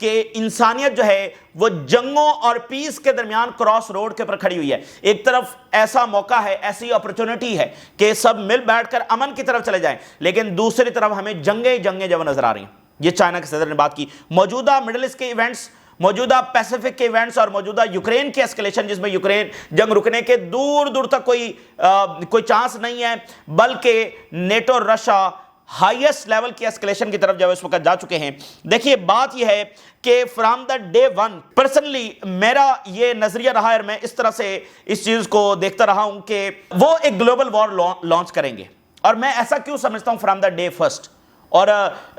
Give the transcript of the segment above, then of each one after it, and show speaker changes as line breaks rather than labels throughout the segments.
کہ انسانیت جو ہے وہ جنگوں اور پیس کے درمیان کراس روڈ کے اوپر کھڑی ہوئی ہے. ایک طرف ایسا موقع ہے, ایسی اپرچونٹی ہے کہ سب مل بیٹھ کر امن کی طرف چلے جائیں, لیکن دوسری طرف ہمیں جنگیں جو نظر آ رہی ہیں. یہ چائنا کے صدر نے بات کی. موجودہ مڈل ایسٹ کے ایونٹس, موجودہ پیسیفک کے ایونٹس اور موجودہ یوکرین کی اسکیلیشن, جس میں یوکرین جنگ رکنے کے دور دور تک کوئی چانس نہیں ہے, بلکہ نیٹو اور رشیا ہائیسٹ لیول کی اسکیلیشن کی طرف جب اس وقت جا چکے ہیں. دیکھیے بات یہ ہے کہ from the day one personally میرا یہ نظریہ رہا ہے, اور میں اس طرح سے اس چیز کو دیکھتا رہا ہوں کہ وہ ایک گلوبل وار لانچ کریں گے. اور میں ایسا کیوں سمجھتا ہوں فرام دا ڈے فرسٹ, اور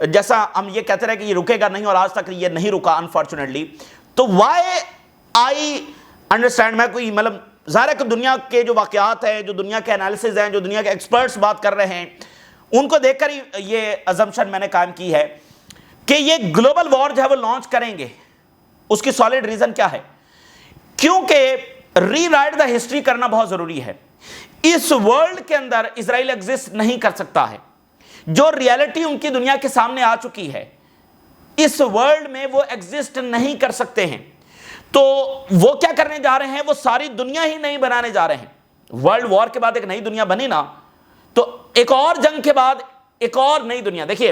جیسا ہم یہ کہتے رہے کہ یہ رکے گا نہیں, اور آج تک یہ نہیں رکا انفارچونیٹلی. تو وائی آئی انڈرسٹینڈ, میں کوئی مطلب ظاہر ہے کہ دنیا کے جو واقعات ہیں, جو دنیا کے انالیسز ہیں, جو دنیا کے ایکسپرٹس بات کر رہے ہیں, ان کو دیکھ کر ہی یہ ازمپشن میں نے قائم کی ہے کہ یہ گلوبل وار جو ہے وہ لانچ کریں گے. اس کی سالڈ ریزن کیا ہے؟ کیونکہ ری رائٹ دا ہسٹری کرنا بہت ضروری ہے. اس ورلڈ کے اندر اسرائیل ایگزسٹ نہیں کر سکتا ہے. جو ریالٹی ان کی دنیا کے سامنے آ چکی ہے, اس ورلڈ میں وہ ایگزسٹ نہیں کر سکتے ہیں. تو وہ کیا کرنے جا رہے ہیں؟ وہ ساری دنیا ہی نہیں بنانے جا رہے ہیں. ورلڈ وار کے بعد ایک نئی دنیا بنی نا, تو ایک اور جنگ کے بعد ایک اور نئی دنیا. دیکھیے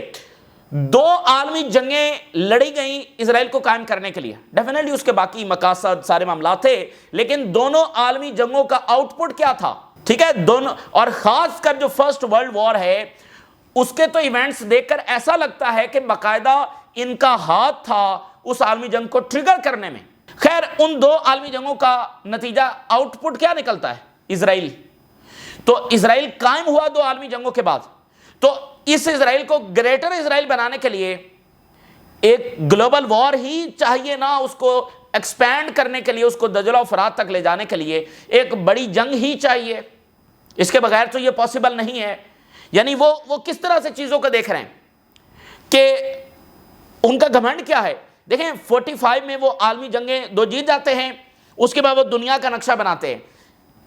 2 عالمی جنگیں لڑی گئیں اسرائیل کو قائم کرنے کے لیے, ڈیفینیٹلی اس کے باقی مقاصد سارے معاملات تھے, لیکن دونوں عالمی جنگوں کا آؤٹ پٹ کیا تھا؟ ٹھیک ہے, دونوں, اور خاص کر جو فرسٹ ورلڈ وار ہے اس کے تو ایونٹس دیکھ کر ایسا لگتا ہے کہ باقاعدہ ان کا ہاتھ تھا اس عالمی جنگ کو ٹریگر کرنے میں. خیر, ان 2 عالمی جنگوں کا نتیجہ آؤٹ پٹ کیا نکلتا ہے؟ اسرائیل. تو اسرائیل قائم ہوا 2 عالمی جنگوں کے بعد. تو اس اسرائیل کو گریٹر اسرائیل بنانے کے لیے ایک گلوبل وار ہی چاہیے نا, اس کو ایکسپینڈ کرنے کے لیے, اس کو دجلہ و فرات تک لے جانے کے لیے ایک بڑی جنگ ہی چاہیے. اس کے بغیر تو یہ پاسبل نہیں ہے. یعنی وہ کس طرح سے چیزوں کو دیکھ رہے ہیں کہ ان کا گھمنڈ کیا ہے. دیکھیں 45 میں وہ عالمی جنگیں 2 جیت جاتے ہیں, اس کے بعد وہ دنیا کا نقشہ بناتے ہیں,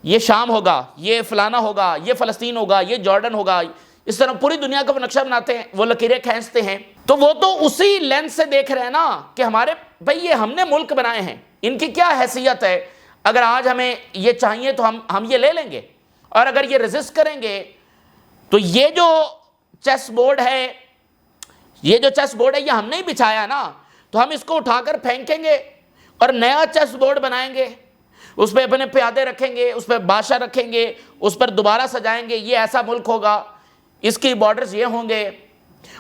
یہ شام ہوگا, یہ فلانا ہوگا, یہ فلسطین ہوگا, یہ جارڈن ہوگا, اس طرح پوری دنیا کا وہ نقشہ بناتے ہیں, وہ لکیریں کھینچتے ہیں. تو وہ تو اسی لینس سے دیکھ رہے ہیں نا کہ ہمارے بھائی یہ ہم نے ملک بنائے ہیں, ان کی کیا حیثیت ہے, اگر آج ہمیں یہ چاہیے تو ہم یہ لے لیں گے, اور اگر یہ ریزسٹ کریں گے تو یہ جو چیس بورڈ ہے یہ ہم نے ہی بچھایا ہے نا, تو ہم اس کو اٹھا کر پھینکیں گے اور نیا چیس بورڈ بنائیں گے, اس پہ اپنے پیادے رکھیں گے, اس پہ بادشاہ رکھیں گے, اس پر دوبارہ سجائیں گے, یہ ایسا ملک ہوگا, اس کی بارڈرز یہ ہوں گے,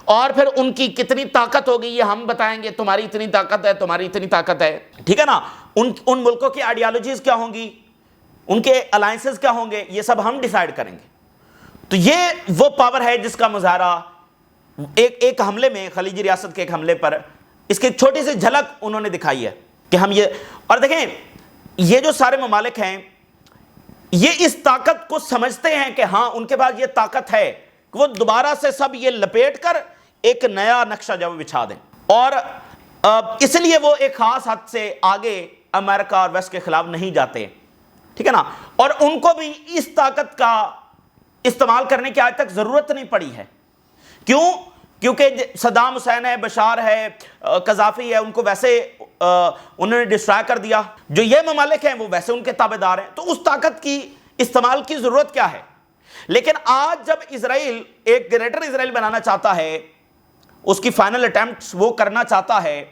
اور پھر ان کی کتنی طاقت ہوگی یہ ہم بتائیں گے, تمہاری اتنی طاقت ہے, تمہاری اتنی طاقت ہے. ٹھیک ہے نا, ان ملکوں کی آئیڈیالوجیز کیا ہوں گی, ان کے الائنسز کیا ہوں گے, یہ سب ہم ڈیسائیڈ کریں گے. تو یہ وہ پاور ہے جس کا مظاہرہ ایک حملے میں, خلیجی ریاست کے ایک حملے پر اس کی ایک چھوٹی سی جھلک انہوں نے دکھائی ہے کہ ہم یہ. اور دیکھیں یہ جو سارے ممالک ہیں یہ اس طاقت کو سمجھتے ہیں کہ ہاں ان کے پاس یہ طاقت ہے کہ وہ دوبارہ سے سب یہ لپیٹ کر ایک نیا نقشہ جب بچھا دیں, اور اس لیے وہ ایک خاص حد سے آگے امریکہ اور ویسٹ کے خلاف نہیں جاتے. ٹھیک ہے نا, اور ان کو بھی اس طاقت کا استعمال کرنے کی آج تک ضرورت نہیں پڑی ہے. کیوں؟ کیونکہ صدام حسین ہے, بشار ہے, قذافی ہے, ان کو ویسے انہوں نے ڈسٹرائے کر دیا. جو یہ ممالک ہیں وہ ویسے ان کے تابع دار ہیں, تو اس طاقت کی استعمال کی ضرورت کیا ہے. لیکن آج جب اسرائیل ایک گریٹر اسرائیل بنانا چاہتا ہے, اس کی فائنل اٹیمپٹس وہ کرنا چاہتا ہے,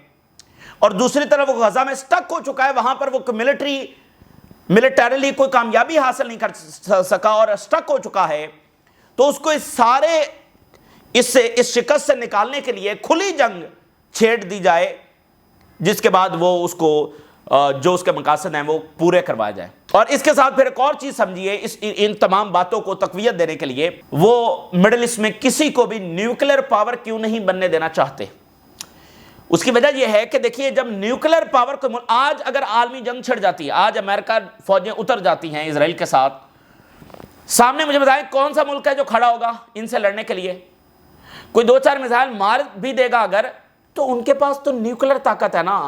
اور دوسری طرف وہ غزہ میں سٹک ہو چکا ہے, وہاں پر وہ ملٹریلی کوئی کامیابی حاصل نہیں کر سکا اور سٹک ہو چکا ہے, تو اس کو اس شکست سے نکالنے کے لیے کھلی جنگ چھیڑ دی جائے, جس کے بعد وہ اس کو جو اس کے مقاصد ہیں وہ پورے کروایا جائے. اور اس کے ساتھ پھر ایک اور چیز سمجھیے, ان تمام باتوں کو تقویت دینے کے لیے وہ مڈل ایسٹ میں کسی کو بھی نیوکلیر پاور کیوں نہیں بننے دینا چاہتے. اس کی وجہ یہ ہے کہ دیکھیے جب نیوکلیر پاور کو, آج اگر عالمی جنگ چھڑ جاتی ہے, آج امریکہ فوجیں اتر جاتی ہیں اسرائیل کے ساتھ, سامنے مجھے بتائیں کون سا ملک ہے جو کھڑا ہوگا ان سے لڑنے کے لیے. کوئی 2-4 میزائل مار بھی دے گا اگر, تو ان کے پاس تو نیوکلیر طاقت ہے نا,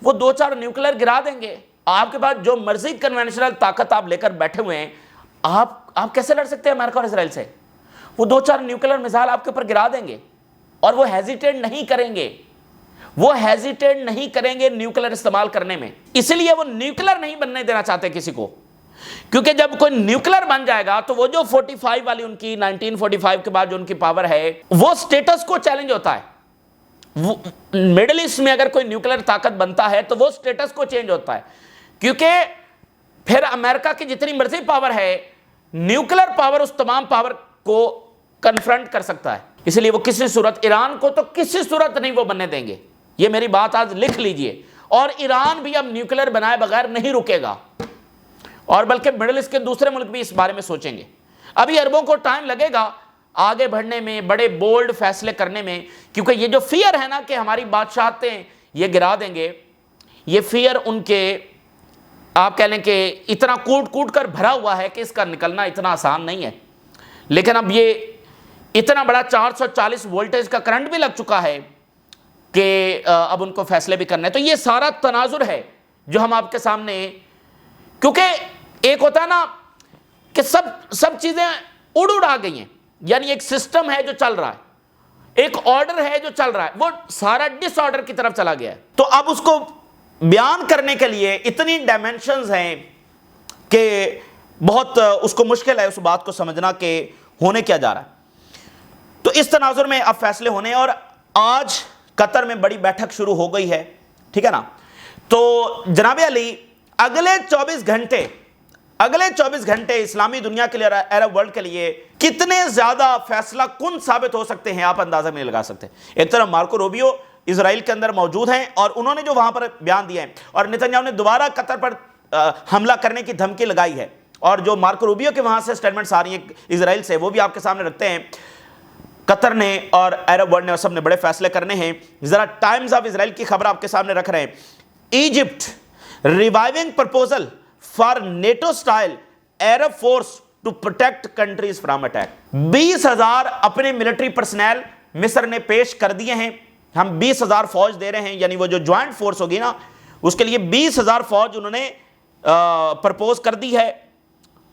وہ 2-4 نیوکلیر گرا دیں گے. آپ کے پاس جو مرضی کنونشنل طاقت آپ لے کر بیٹھے ہوئے ہیں, آپ کیسے لڑ سکتے ہیں امریکہ اور اسرائیل سے؟ وہ 2-4 نیوکلیر میزائل آپ کے اوپر گرا دیں گے, اور وہ ہیزیٹیٹ نہیں کریں گے, وہ ہیزیٹیٹ نہیں کریں گے نیوکلر استعمال کرنے میں، اس لیے وہ نیوکلر نہیں بننے دینا چاہتے کسی کو، کیونکہ جب کوئی نیوکلر بن جائے گا تو وہ جو 45 والی ان کی 1945 کے بعد جو ان کی پاور ہے وہ سٹیٹس کو چیلنج ہوتا ہے۔ میڈل ایسٹ میں اگر کوئی نیوکلر طاقت بنتا ہے تو وہ سٹیٹس کو چینج ہوتا ہے، کیونکہ پھر امریکہ کی جتنی مرضی پاور ہے نیوکلر پاور اس تمام پاور کو کنفرنٹ کر سکتا ہے، اس لیے وہ کسی صورت ایران کو تو کسی صورت نہیں وہ بننے دیں گے، یہ میری بات آج لکھ لیجئے۔ اور ایران بھی اب نیوکلر بنائے بغیر نہیں رکے گا، اور بلکہ مڈل ایسٹ کے دوسرے ملک بھی اس بارے میں سوچیں گے۔ ابھی عربوں کو ٹائم لگے گا آگے بڑھنے میں، بڑے بولڈ فیصلے کرنے میں، کیونکہ یہ جو فیئر ہے نا کہ ہماری بادشاہتیں یہ گرا دیں گے، یہ فیئر ان کے آپ کہہ لیں کہ اتنا کوٹ کوٹ کر بھرا ہوا ہے کہ اس کا نکلنا اتنا آسان نہیں ہے۔ لیکن اب یہ اتنا بڑا 440 وولٹیج کا کرنٹ بھی لگ چکا ہے کہ اب ان کو فیصلے بھی کرنے ہیں۔ تو یہ سارا تناظر ہے جو ہم آپ کے سامنے، کیونکہ ایک ہوتا ہے نا کہ سب چیزیں اڑ آ گئی ہیں، یعنی ایک سسٹم ہے جو چل رہا ہے، ایک آرڈر ہے جو چل رہا ہے، وہ سارا ڈس آرڈر کی طرف چلا گیا ہے۔ تو اب اس کو بیان کرنے کے لیے اتنی ڈائمینشنز ہیں کہ بہت اس کو مشکل ہے اس بات کو سمجھنا کہ ہونے کیا جا رہا ہے۔ تو اس تناظر میں اب فیصلے ہونے ہیں، اور آج قطر میں بڑی بیٹھک شروع ہو گئی ہے، ٹھیک ہے نا۔ تو جناب علی اگلے 24 گھنٹے اسلامی دنیا کے لیے، عرب ورلڈ کے لیے کتنے زیادہ فیصلہ کن ثابت ہو سکتے ہیں آپ اندازہ نہیں لگا سکتے۔ ایک طرف مارکو روبیو اسرائیل کے اندر موجود ہیں اور انہوں نے جو وہاں پر بیان دیا ہے، اور نتنیاہو نے دوبارہ قطر پر حملہ کرنے کی دھمکی لگائی ہے، اور جو مارکو روبیو کے وہاں سے سٹیٹمنٹس آ رہی ہیں اسرائیل سے وہ بھی آپ کے سامنے رکھتے ہیں۔ قطر نے اور عرب ورلڈ نے سب نے بڑے فیصلے کرنے ہیں۔ ذرا ٹائمز آف اسرائیل کی خبر آپ کے سامنے رکھ رہے ہیں۔ Egypt reviving proposal for NATO style Arab force to protect countries from attack. 20,000 اپنے ملٹری پرسنل مصر نے پیش کر دیے ہیں، ہم 20,000 فوج دے رہے ہیں، یعنی وہ جو جوائنٹ فورس ہوگی نا اس کے لیے 20,000 فوج انہوں نے پرپوز کر دی ہے،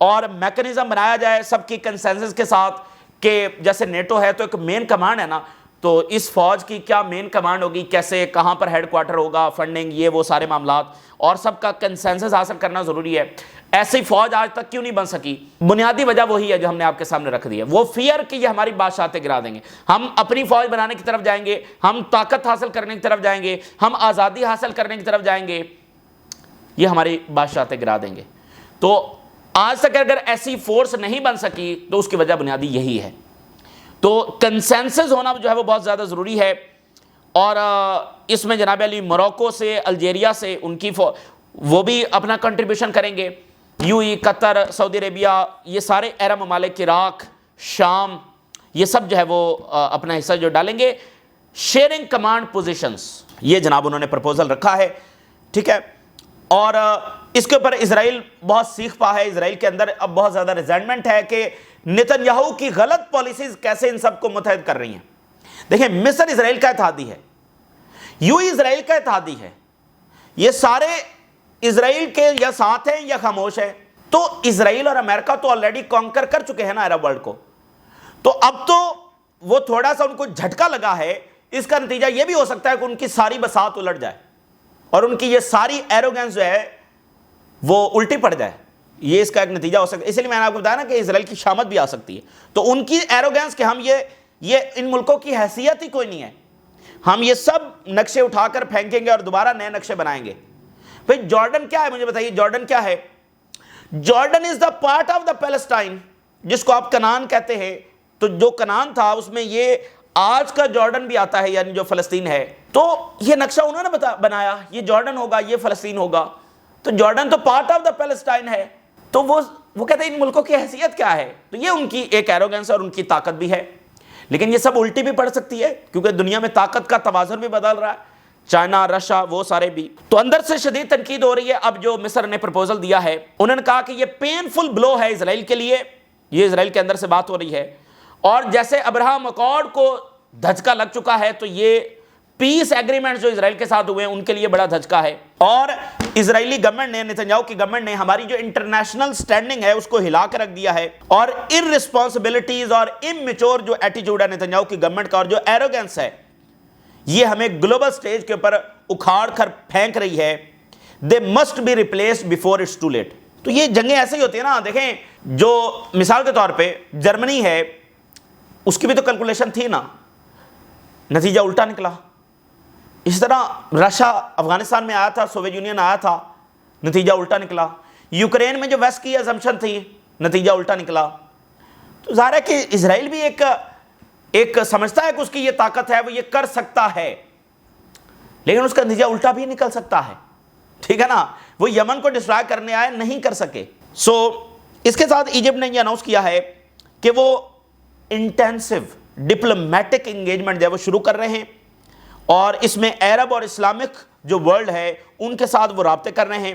اور میکنزم بنایا جائے سب کی کنسنسس کے ساتھ کہ جیسے نیٹو ہے تو ایک مین کمانڈ ہے نا، تو اس فوج کی کیا مین کمانڈ ہوگی، کیسے کہاں پر ہیڈ کوارٹر ہوگا، فنڈنگ، یہ وہ سارے معاملات، اور سب کا کنسنسس حاصل کرنا ضروری ہے۔ ایسی فوج آج تک کیوں نہیں بن سکی؟ بنیادی وجہ وہی ہے جو ہم نے آپ کے سامنے رکھ دی ہے، وہ فیئر کہ یہ ہماری بادشاہتیں گرا دیں گے، ہم اپنی فوج بنانے کی طرف جائیں گے، ہم طاقت حاصل کرنے کی طرف جائیں گے، ہم آزادی حاصل کرنے کی طرف جائیں گے، یہ ہماری بادشاہتیں گرا دیں گے۔ تو آج تک اگر ایسی فورس نہیں بن سکی تو اس کی وجہ بنیادی یہی ہے۔ تو کنسنسس ہونا جو ہے وہ بہت زیادہ ضروری ہے، اور اس میں جناب علی موروکو سے، الجیریا سے ان کی وہ بھی اپنا کنٹریبیوشن کریں گے، یو ای، قطر، سعودی عربیہ، یہ سارے عرب ممالک، عراق، شام، یہ سب جو ہے وہ اپنا حصہ جو ڈالیں گے۔ شیئرنگ کمانڈ پوزیشنز، یہ جناب انہوں نے پرپوزل رکھا ہے، ٹھیک ہے۔ اور اس کے اوپر اسرائیل بہت سیکھ پا ہے، اسرائیل کے اندر اب بہت زیادہ ریزنٹمنٹ ہے کہ نتنیاہو کی غلط پالیسیز کیسے ان سب کو متحد کر رہی ہیں۔ دیکھیں مصر اسرائیل کا اتحادی ہے، یو ای اسرائیل کا اتحادی ہے، یہ سارے اسرائیل کے یا ساتھ ہیں یا خاموش ہیں۔ تو اسرائیل اور امریکہ تو آلریڈی کانکر کر چکے ہیں نا عرب ورلڈ کو، تو اب تو وہ تھوڑا سا ان کو جھٹکا لگا ہے، اس کا نتیجہ یہ بھی ہو سکتا ہے کہ ان کی ساری بساط الٹ جائے اور ان کی یہ ساری ایروگنس جو ہے وہ الٹی پڑ جائے، یہ اس کا ایک نتیجہ ہو سکتا ہے۔ اس لیے میں نے آپ کو بتایا نا کہ اسرائیل کی شامت بھی آ سکتی ہے، تو ان کی ایروگنس کہ ہم یہ ان ملکوں کی حیثیت ہی کوئی نہیں ہے، ہم یہ سب نقشے اٹھا کر پھینکیں گے اور دوبارہ نئے نقشے بنائیں گے۔ بھئی جارڈن کیا ہے، مجھے بتائیے جارڈن کیا ہے؟ Jordan is the part of the Palestine, جس کو آپ کنان کہتے ہیں۔ تو جو کنان تھا اس میں یہ آج کا جارڈن بھی آتا ہے، یعنی جو فلسطین ہے۔ تو یہ نقشہ انہوں نے بنایا، یہ جارڈن ہوگا، یہ فلسطین ہوگا، تو جارڈن تو پارٹ آف دا پیلسٹائن ہے۔ تو وہ کہتے ہیں ان ملکوں کی حیثیت کیا ہے؟ تو یہ ان کی ایک ایروگنس اور ان کی طاقت بھی ہے، لیکن یہ سب الٹی بھی پڑ سکتی ہے کیونکہ دنیا میں طاقت کا توازن بھی بدل رہا ہے، چائنا، رشیا، وہ سارے بھی۔ تو اندر سے شدید تنقید ہو رہی ہے۔ اب جو مصر نے پرپوزل دیا ہے، انہوں نے کہا کہ یہ پینفل بلو ہے اسرائیل کے لیے، یہ اسرائیل کے اندر سے بات ہو رہی ہے، اور جیسے ابراہم اکارڈ کو دھچکا لگ چکا ہے تو یہ پیس ایگریمنٹ جو اسرائیل کے ساتھ ہوئے ہیں ان کے لیے بڑا دھچکا ہے۔ اور اسرائیلی گورنمنٹ نے، نتنیاہو کی گورنمنٹ نے ہماری جو انٹرنیشنل سٹینڈنگ ہے اس کو ہلا کے رکھ دیا ہے، اور ارسپانسبلٹیز اور اممیچور جو ایٹیٹیوڈ ہے نتنیاہو کی گورنمنٹ کا اور جو ایروگنس ہے یہ ہمیں گلوبل سٹیج کے اوپر اکھاڑ کر پھینک رہی ہے. They must be replaced before it's too late. تو یہ جنگیں ایسے ہی ہوتی ہیں نا. دیکھیں جو مثال کے طور پہ جرمنی ہے, اس کی بھی تو کیلکولیشن تھی نا, نتیجہ الٹا نکلا. اس طرح رشیا افغانستان میں آیا تھا, سوویت یونین آیا تھا, نتیجہ الٹا نکلا. یوکرین میں جو ویسٹ کی ازمپشن تھی, نتیجہ الٹا نکلا. تو ظاہر ہے کہ اسرائیل بھی ایک سمجھتا ہے کہ اس کی یہ طاقت ہے, وہ یہ کر سکتا ہے, لیکن اس کا نتیجہ الٹا بھی نکل سکتا ہے. ٹھیک ہے نا. وہ یمن کو ڈسٹرائے کرنے آئے, نہیں کر سکے. سو اس کے ساتھ ایجپٹ نے یہ اناؤنس کیا ہے کہ وہ انٹینسو ڈپلومیٹک انگیجمنٹ جو ہے وہ شروع کر رہے ہیں, اور اس میں عرب اور اسلامک جو ورلڈ ہے ان کے ساتھ وہ رابطے کر رہے ہیں.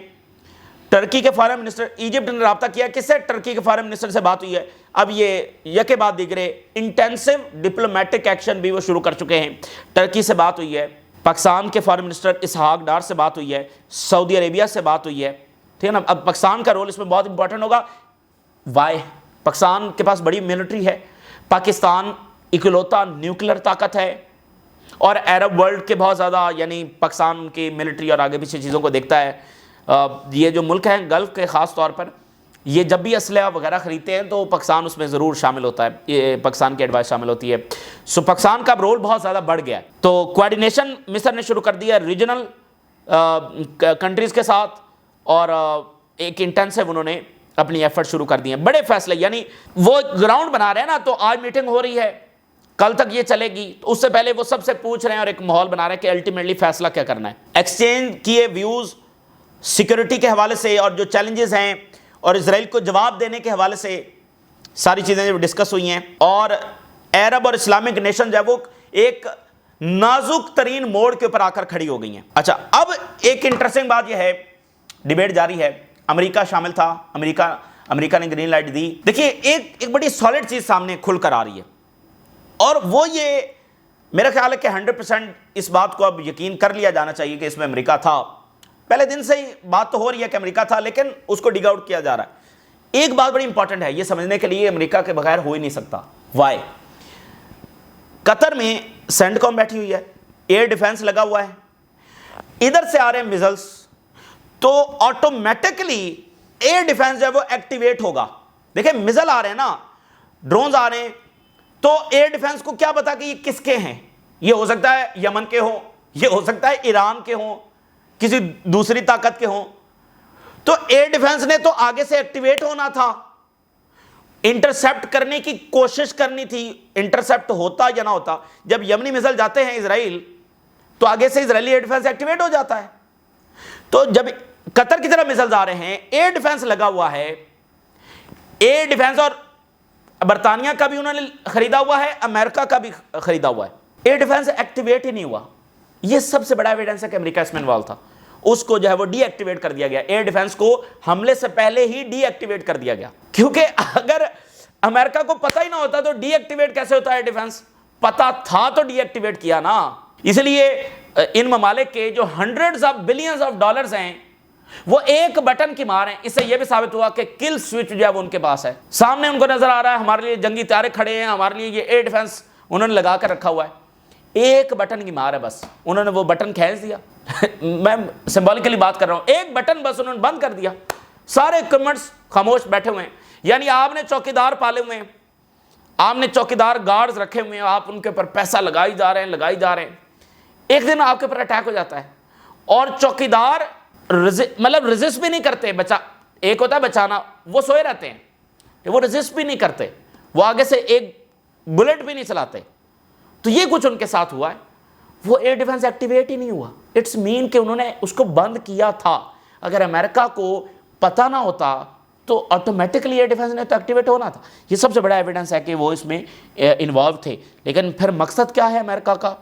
ٹرکی کے فارن منسٹر, ایجپٹ نے رابطہ کیا کس سے؟ ٹرکی کے فارن منسٹر سے بات ہوئی ہے. اب یہ یکے بعد دیگرے انٹینسو ڈپلومیٹک ایکشن بھی وہ شروع کر چکے ہیں. ٹرکی سے بات ہوئی ہے, پاکستان کے فارن منسٹر اسحاق ڈار سے بات ہوئی ہے, سعودی عربیہ سے بات ہوئی ہے. ٹھیک ہے نا. اب پاکستان کا رول اس میں بہت امپورٹنٹ ہوگا. وائی؟ پاکستان کے پاس بڑی ملٹری ہے, پاکستان اکلوتا نیوکلیر طاقت ہے, اور عرب ورلڈ کے بہت زیادہ یعنی پاکستان کی ملٹری اور آگے پیچھے چیزوں کو دیکھتا ہے. یہ جو ملک ہیں گلف کے خاص طور پر, یہ جب بھی اسلحہ وغیرہ خریدتے ہیں تو پاکستان اس میں ضرور شامل ہوتا ہے, یہ پاکستان کی ایڈوائس شامل ہوتی ہے. سو پاکستان کا رول بہت زیادہ بڑھ گیا ہے. تو کوارڈینیشن مصر نے شروع کر دیا ریجنل کنٹریز کے ساتھ, اور ایک انٹینسو انہوں نے اپنی ایفرٹ شروع کر دی ہیں. بڑے فیصلے, یعنی وہ گراؤنڈ بنا رہے ہیں نا. تو آج میٹنگ ہو رہی ہے, کل تک یہ چلے گی, تو اس سے پہلے وہ سب سے پوچھ رہے ہیں اور ایک ماحول بنا رہے ہیں کہ الٹیمیٹلی فیصلہ کیا کرنا ہے. ایکسچینج کیے ویوز سیکورٹی کے حوالے سے, اور جو چیلنجز ہیں اور اسرائیل کو جواب دینے کے حوالے سے ساری چیزیں جو ڈسکس ہوئی ہیں. اور عرب اور اسلامک نیشن جو ہے وہ ایک نازک ترین موڑ کے اوپر آ کر کھڑی ہو گئی ہیں. اچھا, اب ایک انٹرسٹنگ بات یہ ہے, ڈیبیٹ جاری ہے. امریکہ شامل تھا, امریکہ نے گرین لائٹ دی. دیکھیے ایک بڑی سالڈ چیز سامنے کھل کر آ رہی ہے, اور وہ یہ میرا خیال ہے کہ 100% اس بات کو اب یقین کر لیا جانا چاہیے کہ اس میں امریکہ تھا. پہلے دن سے ہی بات تو ہو رہی ہے کہ امریکہ تھا, لیکن اس کو ڈگ آؤٹ کیا جا رہا ہے. ایک بات بڑی امپورٹنٹ ہے یہ سمجھنے کے لیے, امریکہ کے بغیر ہو ہی نہیں سکتا. وائی؟ قطر میں سینڈ کام بیٹھی ہوئی ہے, ایئر ڈیفنس لگا ہوا ہے, ادھر سے آ رہے ہیں میزلس, تو آٹومیٹکلی ایئر ڈیفنس جو ہے وہ ایکٹیویٹ ہوگا. دیکھیں میزل آ رہے ہیں نا, ڈرونز آ رہے ہیں, تو ایئر ڈیفنس کو کیا پتا کہ یہ کس کے ہیں. یہ ہو سکتا ہے یمن کے ہوں, یہ ہو سکتا ہے ایران کے ہوں, کسی دوسری طاقت کے ہوں. تو ایئر ڈیفنس نے تو آگے سے ایکٹیویٹ ہونا تھا, انٹرسپٹ کرنے کی کوشش کرنی تھی. انٹرسپٹ ہوتا یا نہ ہوتا, جب یمنی میزل جاتے ہیں اسرائیل تو آگے سے اسرائیلی ایئر ڈیفنس ایکٹیویٹ ہو جاتا ہے. تو جب قطر کی طرف میزلز آ رہے ہیں, ایئر ڈیفنس لگا ہوا ہے, ایئر ڈیفنس, اور برطانیہ کا بھی انہوں نے خریدا ہوا ہے, امریکہ کا بھی خریدا ہوا ہے, ایئر ڈیفنس ایکٹیویٹ ہی نہیں ہوا. یہ سب سے بڑا ایویڈنس ہے کہ امریکہ اس میں انوالو تھا. اس کو جو ہے وہ ڈی ایکٹیویٹ کر دیا گیا, ایئر ڈیفنس کو حملے سے پہلے ہی ڈی ایکٹیویٹ کر دیا گیا. کیونکہ اگر امریکہ کو پتہ ہی نہ ہوتا تو ڈی ایکٹیویٹ کیسے ہوتا ہے ایئر ڈیفنس؟ پتہ تھا تو ڈی ایکٹیویٹ کیا نا. اس لیے ان ممالک کے جو hundreds of billions of dollars ہیں وہ ایک بٹن کی مار ہیں. اس سے یہ بھی ثابت ہوا کہ کل سوئچ جو ہے وہ ان کے پاس ہے, سامنے ان کو نظر آ رہا ہے ہمارے لیے جنگی طیارے کھڑے ہیں, ہمارے لیے یہ ایئر ڈیفنس انہوں نے لگا کر رکھا ہوا ہے. ایک بٹن کی مار ہے بس, انہوں نے وہ بٹن کھینچ دیا. میں سمبولکلی بات کر رہا ہوں, ایک بٹن بس انہوں نے بند کر دیا, سارے اکوپمنٹس خاموش بیٹھے ہوئے ہیں. یعنی آپ نے چوکیدار پالے ہوئے ہیں, آپ نے چوکیدار گارڈز رکھے ہوئے ہیں, آپ ان کے اوپر پیسہ لگائی جا رہے ہیں. ایک دن آپ کے اوپر اٹیک ہو جاتا ہے, اور چوکیدار مطلب ریزسٹ بھی نہیں کرتے. ایک ہوتا ہے بچانا, وہ سوئے رہتے ہیں, وہ ریزسٹ بھی نہیں کرتے, وہ آگے سے ایک بلٹ بھی نہیں چلاتے. تو یہ کچھ ان کے ساتھ ہوا ہے, وہ ایئر ڈیفنس ایکٹیویٹ ہی نہیں ہوا. اٹس مین کہ انہوں نے اس کو بند کیا تھا. اگر امریکہ کو پتہ نہ ہوتا تو آٹومیٹکلی ایئر ڈیفنس نے تو ایکٹیویٹ ہونا تھا. یہ سب سے بڑا ایویڈنس ہے کہ وہ اس میں انوالو تھے. لیکن پھر مقصد کیا ہے امریکہ کا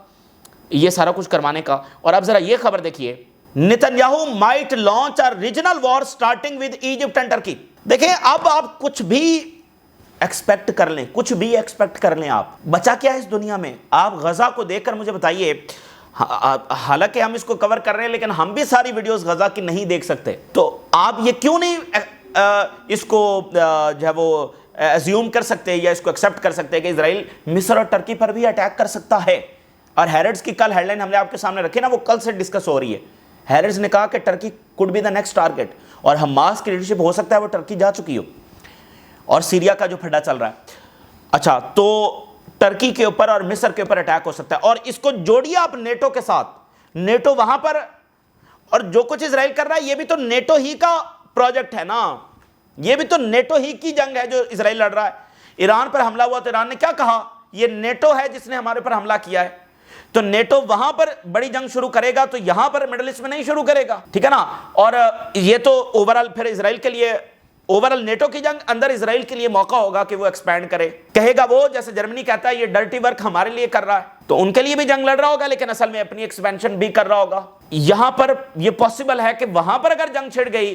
یہ سارا کچھ کروانے کا؟ اور اب ذرا یہ خبر دیکھیے, Netanyahu might launch a regional war starting with Egypt and Turkey. دیکھیں اب آپ کچھ بھی ایکسپیکٹ کر لیں, کچھ بھی ایکسپیکٹ کر لیں. آپ بچا کیا ہے اس دنیا میں؟ آپ غزہ کو دیکھ کر مجھے بتائیے, حالانکہ ہم اس کو کور کر رہے ہیں لیکن ہم بھی ساری ویڈیوز غزہ کی نہیں دیکھ سکتے. تو آپ یہ کیوں نہیں اس کو جو ہے وہ ایزیوم کر سکتے یا اس کو ایکسیپٹ کر سکتے کہ اسرائیل مصر اور ٹرکی پر بھی اٹیک کر سکتا ہے؟ اور ہیرٹس کی کل ہیڈ لائن ہم نے آپ کے سامنے رکھی نا, وہ کل سے ڈسکس ہو رہی ہے. ہیرٹس نے کہا کہ Turkey could be the next target, اور حماس کی لیڈرشپ ہو سکتا ہے وہ ٹرکی جا چکی ہو, اور سیریا کا جو پھڈا چل رہا ہے. اچھا, تو ٹرکی کے اوپر اور مصر کے اوپر اٹیک ہو سکتا ہے, اور اس کو جوڑیے آپ نیٹو کے ساتھ. نیٹو وہاں پر, اور جو کچھ اسرائیل کر رہا ہے یہ بھی تو نیٹو ہی کا پروجیکٹ ہے نا, یہ بھی تو نیٹو ہی کی جنگ ہے جو اسرائیل لڑ رہا ہے. ایران پر حملہ ہوا تو ایران نے کیا کہا, یہ نیٹو ہے جس نے ہمارے پر حملہ کیا ہے. تو نیٹو وہاں پر بڑی جنگ شروع کرے گا تو یہاں پر مڈل ایسٹ میں نہیں شروع کرے گا, ٹھیک ہے نا. اور یہ تو اوورال پھر اسرائیل کے لیے, اوورال نیٹو کی جنگ اندر اسرائیل کے لیے موقع ہوگا کہ وہ ایکسپینڈ کرے. کہے گا وہ, جیسے جرمنی کہتا ہے یہ ڈرٹی ورک ہمارے لیے کر رہا ہے, تو ان کے لیے بھی جنگ لڑ رہا ہوگا لیکن اصل میں اپنی ایکسپینشن بھی کر رہا ہوگا. یہاں پر یہ پاسبل ہے کہ وہاں پر اگر جنگ چھڑ گئی,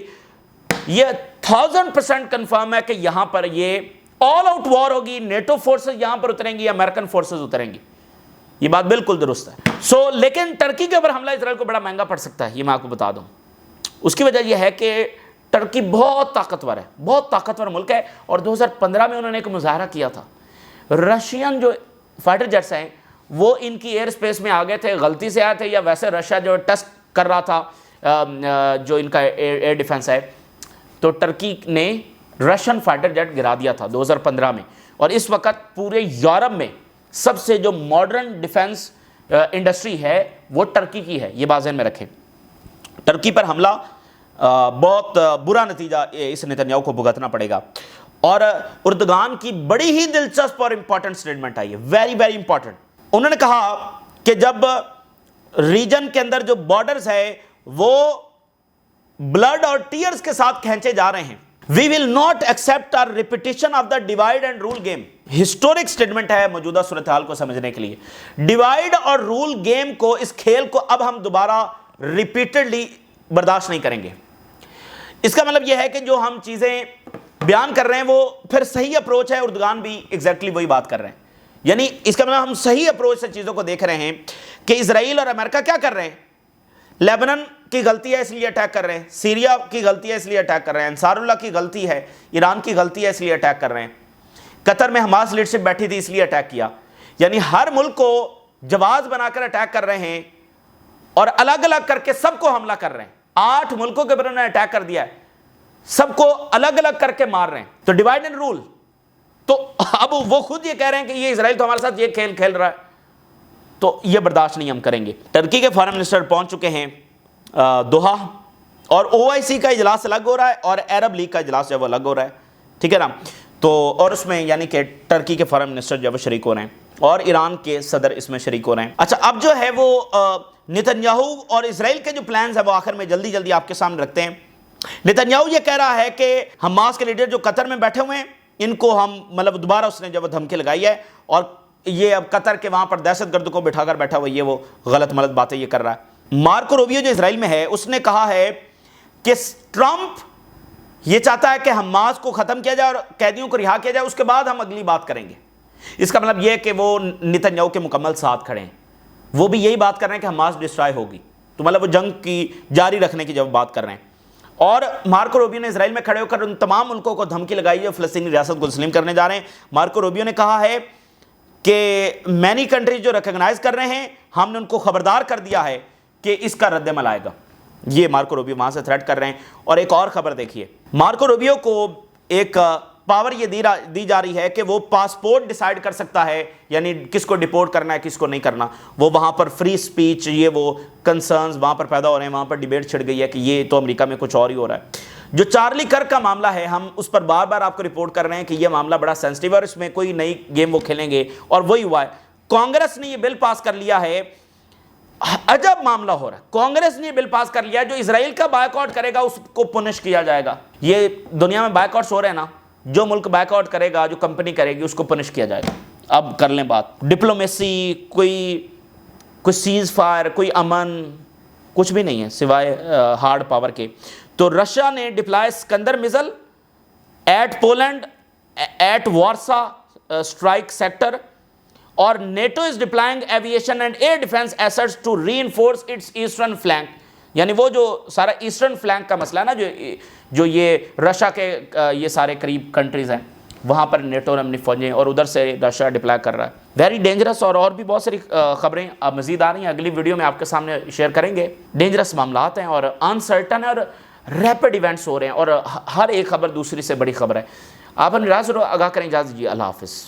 یہ 1000% کنفرم ہے کہ یہاں پر یہ آل آؤٹ وار ہوگی. نیٹو فورسز یہاں پر اتریں گی یا امریکن فورسز اتریں گی, یہ بات بالکل درست ہے. لیکن ٹرکی کے اوپر حملہ اسرائیل کو بڑا مہنگا پڑ سکتا ہے, یہ میں آپ کو بتا دوں. اس کی وجہ یہ ہے کہ ٹرکی بہت طاقتور ہے, بہت طاقتور ملک ہے, اور 2015 میں انہوں نے ایک مظاہرہ کیا تھا. رشین جو فائٹر جیٹس ہیں وہ ان کی ایئر سپیس میں آ گئے تھے, غلطی سے آئے تھے یا ویسے رشیا جو ٹیسٹ کر رہا تھا جو ان کا ایئر ڈیفنس ہے, تو ٹرکی نے رشین فائٹر جیٹ گرا دیا تھا 2015 میں. اور اس وقت پورے یورپ میں سب سے جو ماڈرن ڈیفنس انڈسٹری ہے وہ ٹرکی کی ہے, یہ بات ذہن میں رکھیں. ٹرکی پر حملہ بہت برا نتیجہ اس نتنیاہو کو بھگتنا پڑے گا. اور اردگان کی بڑی ہی دلچسپ اور امپورٹنٹ سٹیٹمنٹ آئی ہے, ویری ویری امپورٹنٹ. انہوں نے کہا کہ جب ریجن کے اندر جو بارڈرز ہے وہ بلڈ اور ٹیئرز کے ساتھ کھینچے جا رہے ہیں, we will not accept a repetition of the divide and rule game. Historic statement ہے موجودہ صورتحال کو سمجھنے کے لیے. ڈیوائڈ اور رول گیم کو, اس کھیل کو اب ہم دوبارہ ریپیٹڈلی برداشت نہیں کریں گے. اس کا مطلب یہ ہے کہ جو ہم چیزیں بیان کر رہے ہیں وہ پھر صحیح اپروچ ہے. اردگان بھی ایگزیکٹلی وہی بات کر رہے ہیں, یعنی اس کا مطلب ہم صحیح اپروچ سے چیزوں کو دیکھ رہے ہیں کہ اسرائیل اور امریکہ کیا کر رہے ہیں. لیبنن کی غلطی ہے اس لیے اٹیک کر رہے ہیں, سیریا کی غلطی ہے اس لیے اٹیک کر رہے ہیں, انصار اللہ کی غلطی ہے, ایران کی غلطی ہے اس لیے اٹیک کر رہے ہیں, قطر میں حماس لیڈرشپ بیٹھی تھی اس لیے اٹیک کیا. یعنی ہر ملک کو جواز بنا کر اٹیک کر رہے ہیں اور الگ الگ کر کے سب کو حملہ کر رہے ہیں. 8 ملکوں کے اوپر انہوں نے اٹیک کر دیا ہے, سب کو الگ الگ کر کے مار رہے ہیں. تو ڈیوائڈ اینڈ رول, تو اب وہ خود یہ کہہ رہے ہیں کہ یہ اسرائیل تو ہمارے ساتھ یہ کھیل کھیل رہا ہے, تو یہ برداشت نہیں ہم کریں گے. ٹرکی کے فارن منسٹر پہنچ چکے ہیں دوحہ, اور OIC کا اجلاس الگ ہو رہا ہے اور عرب لیگ کا اجلاس جو ہے وہ الگ ہو رہا ہے, ٹھیک ہے نا. تو اور اس میں یعنی کہ ٹرکی کے فارن منسٹر جو ہے وہ شریک ہو رہے ہیں اور ایران کے صدر اس میں شریک ہو رہے ہیں. اچھا, اب جو ہے وہ نتنیاہو اور اسرائیل کے جو پلانز ہیں وہ آخر میں جلدی جلدی آپ کے سامنے رکھتے ہیں. نتنیاہو یہ کہہ رہا ہے کہ حماس کے لیڈر جو قطر میں بیٹھے ہوئے ہیں ان کو ہم مطلب دوبارہ اس نے جب دھمکی لگائی ہے, اور یہ اب قطر کے وہاں پر دہشت گرد کو بٹھا کر بیٹھا ہوا یہ وہ غلط ملت باتیں یہ کر رہا ہے. مارکو روبیو جو اسرائیل میں ہے اس نے کہا ہے کہ ٹرمپ یہ چاہتا ہے کہ حماس کو ختم کیا جائے اور قیدیوں کو رہا کیا جائے, اس کے بعد ہم اگلی بات کریں گے. اس کا مطلب یہ ہے کہ وہ نتنیاہو کے مکمل ساتھ کھڑے ہیں, وہ بھی یہی بات کر رہے ہیں کہ حماس ڈسٹرائے ہوگی, تو مطلب وہ جنگ کی جاری رکھنے کی جب بات کر رہے ہیں. اور مارکو روبیو نے اسرائیل میں کھڑے ہو کر ان تمام ملکوں کو دھمکی لگائی ہے فلسطینی ریاست کو تسلیم کرنے جا رہے ہیں. مارکو روبیو نے کہا ہے کہ مینی کنٹریز جو ریکگنائز کر رہے ہیں ہم نے ان کو خبردار کر دیا ہے کہ اس کا رد عمل آئے گا. یہ مارکو روبیو وہاں سے تھریٹ کر رہے ہیں. اور ایک اور خبر دیکھیے, مارکو روبیو کو ایک پاور یہ دی جا رہی ہے کہ وہ پاسپورٹ ڈیسائیڈ کر سکتا ہے, یعنی کس کو ڈیپورٹ کرنا ہے کس کو نہیں کرنا. وہ وہاں پر فری سپیچ یہ وہ کنسرنز وہاں پر پیدا ہو رہے ہیں, وہاں پر ڈیبیٹ چھڑ گئی ہے کہ یہ تو امریکہ میں کچھ اور ہی ہو رہا ہے. جو چارلی کرک کا معاملہ ہے ہم اس پر بار بار آپ کو رپورٹ کر رہے ہیں کہ یہ معاملہ بڑا سینسٹیو ہے اور اس میں کوئی نئی گیم وہ کھیلیں گے, اور وہی ہوا ہے. کانگریس نے یہ بل پاس کر لیا ہے, عجب معاملہ ہو رہا ہے. کانگریس نے بل پاس کر لیا جو اسرائیل کا بائیک آؤٹ کرے گا اس کو پنش کیا جائے گا. یہ دنیا میں بائیک آؤٹس ہو رہے ہیں نا, جو ملک بائیک آؤٹ کرے گا جو کمپنی کرے گی اس کو پنش کیا جائے گا. اب کر لیں بات, ڈپلومیسی کوئی سیز فائر کوئی امن کچھ بھی نہیں ہے سوائے ہارڈ پاور کے. تو رشیا نے deploy Iskander missile at Poland at Warsaw strike sector, اور NATO is deploying aviation and air defence assets to reinforce its eastern flank. یعنی وہ جو سارا ایسٹرن فلینک کا مسئلہ ہے نا, جو یہ رشیا کے یہ سارے قریب کنٹریز ہیں, وہاں پر نیٹو نے اپنی فوجیں اور ادھر سے رشیا ڈپلائی کر رہا ہے. Very dangerous. اور بھی بہت ساری خبریں اب مزید آ رہی ہیں, اگلی ویڈیو میں آپ کے سامنے شیئر کریں گے. ڈینجرس معاملات ہیں اور انسرٹن اور ریپڈ ایونٹس ہو رہے ہیں, اور ہر ایک خبر دوسری سے بڑی خبر ہے. آپ اپنی رائے ضرور آگاہ کریں. اجازت دیجیے, اللہ حافظ.